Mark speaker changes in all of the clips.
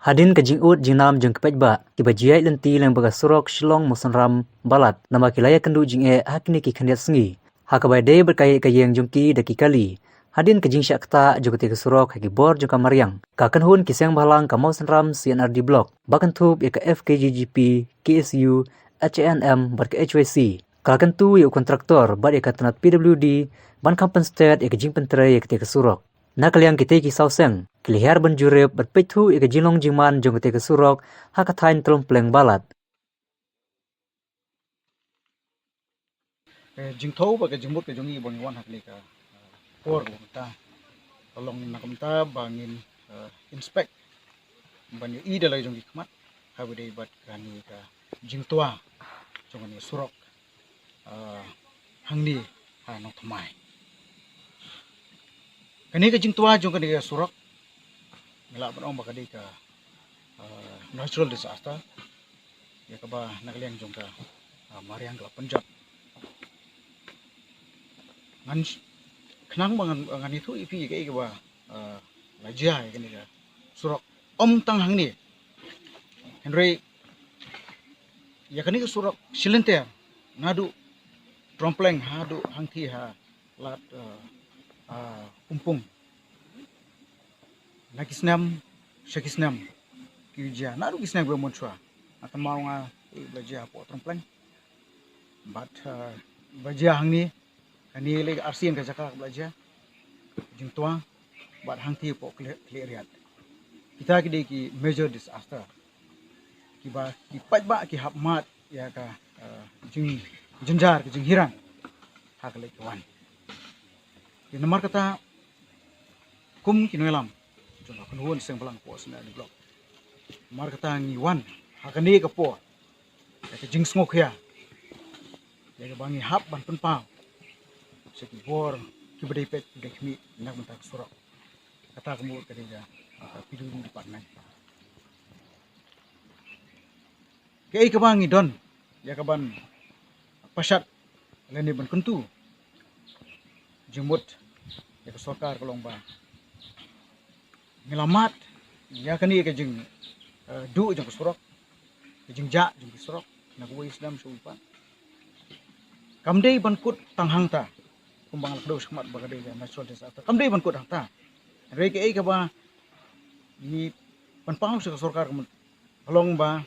Speaker 1: Hadin ke jingut jingnam jeng kepej ba kiba jiai lenti lang baga surok shilong musanram balat nama kilaya kendu jinge hakini ki khandiat sengi hakabai de berkaya kayeng jungki daki kali hadin ke jing syakta jogati ke surok haki bor jungka maryang ka kanhun kiseng balang ka musanram CNRD block bakan thup ya ka FKGGP KSU HNM bar ke HYC kalkan tu ya kontraktor bar ya ka tanat PWD ban kampen state ya ke jing pentre ya ke surok nak liang kita ki sauseng kelihar benjurep berpetu ika jinglong jingman jong ketika surok hakatain telung pleng balat.
Speaker 2: Jingthau ba ke jimut ke jongi bang wan hakli ka por ta tolong nakamta bangin inspect ban i dalai jongi khmat habide bat kani ka jingtua jongani surok hangni ha nok thmai kani ka jingtua jongani ka surok ngala ban ong bakadi ka natural disaster ya ka ba nakliang jong ka mariang ka Punjab ngan khnang ngan itu ipi ke ba lajia ke ni ka surok om tang hangni henry ya kani ka surok silenter nadu trompleng hadu hangthi ha lat kumpung nakisnam shakisnam kija naru kisnam be monchwa atamau nga belajar po trompleng but belajar hangni ani le arsian ka jaka belajar jingtua but hangti po clear kita kide ki major disaster ki ba ki pajba ki hapmat ya ka jing jenjar ki jing hiran hak le kawan di nomor kata kum kinoelam jona kunhun seng balang po sena di blok mar kata ngiwan hakani ka po ya ka jing ngok ya ya ka bangi hap ban penpau seki bor ki bedai pet de khmi nak mentak surok kata kamu kadega pidu di departemen ke ka bangi don ya ka ban pasat leni ban kuntu jemut ya ka sarkar kolong ba ngelamat ya kani ka jing du jang surok jing ja jing surok nak wis dam supan kamdei ban kut tanghang ta kumbang lakdo smat bagade natural disaster kamdei ban kut hangta re ke ka ba ni pan pang sa sarkar kolong ba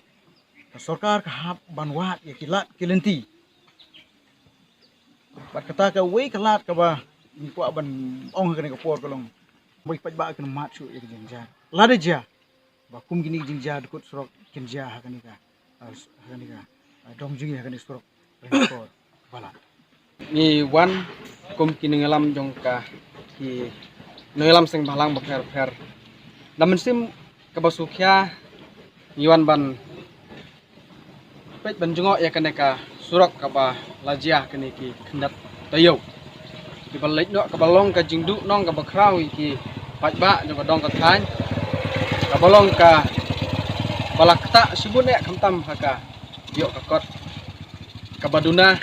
Speaker 2: sarkar ka hap ban wat ya kilat kilenti bat kata ka we kalat ka ba ni ko ban ong ka ni ka por kolong boy pajba kan machu ek jingja lade ja ba kum gini jingja dukut surok kinja hakani ka dong jingi hakani surok rekor bala
Speaker 3: ni wan kum kini ngalam jongka ki ngalam sing balang bakher namun sim kabasukhya iwan ban pej ban jungok ya kaneka surok kaba lajia kani ki khndat tayo di balik no kabalong ka jingdu nong ka bakrau ki pajba jo ka dong ka than kabalong ka balakta sibun ya khamtam haka yo ka kot kabaduna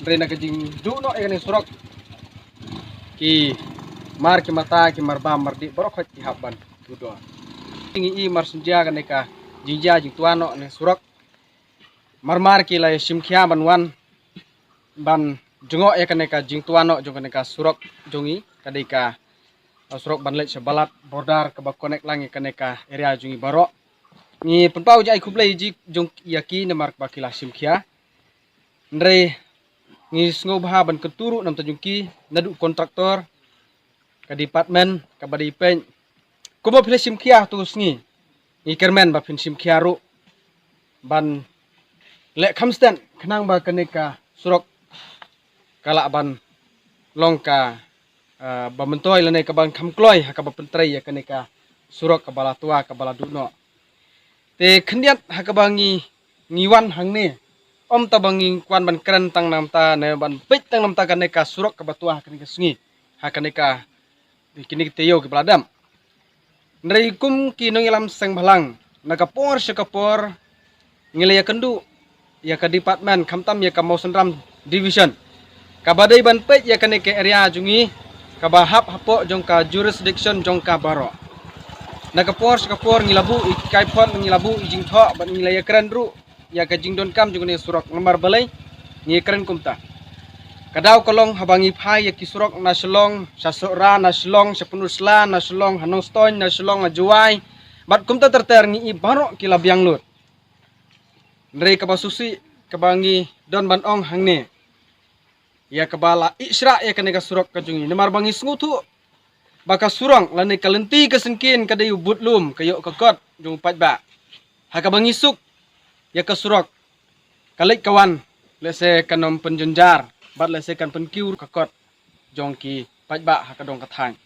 Speaker 3: rena ka jingdu no ya ni surok ki mar ki mata ki marba mardi borok ki haban tudo tingi i mar sunja ka neka jinja jingtuano ne surok marmar ki la simkhya banwan ban jungok ya kaneka jingtuano jong kaneka surok jongi kadeka surok banlet sebalat bordar ke bakonek langi kaneka area jongi barok ni penpau jai kublai ji jong yaki nemar bakila simkhia ndre ni sngobaha ban keturu nam tajungki nadu kontraktor ke departemen ke badi pen kumo pile simkhia tu sngi ni kermen ba pin simkhia ru ban lek khamstan khnang ba kaneka surok kalak ban longka bamentoi lene ka ban khamkloi ha ka pentrei ya kaneka surok ka bala tua ka bala duno te khndiat ha ka bangi ngiwan hangne om ta bangi kwan ban kren tang nam ta ne ban peit tang nam ta kaneka surok ka batua kaneka sungi ha kaneka kini teyo ke baladam ndrei kum ki nongilam seng balang nakapor sekapor ngilaya kendu ya ka department khamtam ya ka Mausanram division kabadai ban pej ya kane ke area jungi kabahap hapo jongka jurisdiction jongka baro Nakapor ngilabu ikai pon ngilabu ijing tho ban ngilaya keren ru ya kajing don kam jung ne surok lembar balai ni keren kumta. Kadau kolong habangi phai ya kisurok na shlong sasora na shlong sapunusla na shlong hanostoi na shlong ajuai bat kumta terter ngi ibaro kilabyang lut. Ndrei kabasusi kabangi don ban ong hangne. Ya kabala isra ya kanega surok kajungi nemar bangi sngutu baka surang lani kalenti kesengkin kadayu butlum kayo kakot jung patba. Hakabangi suk ya kasurok kalik kawan lese kanom penjenjar bat lese kan penkiur kakot jongki patba hakadong kathang.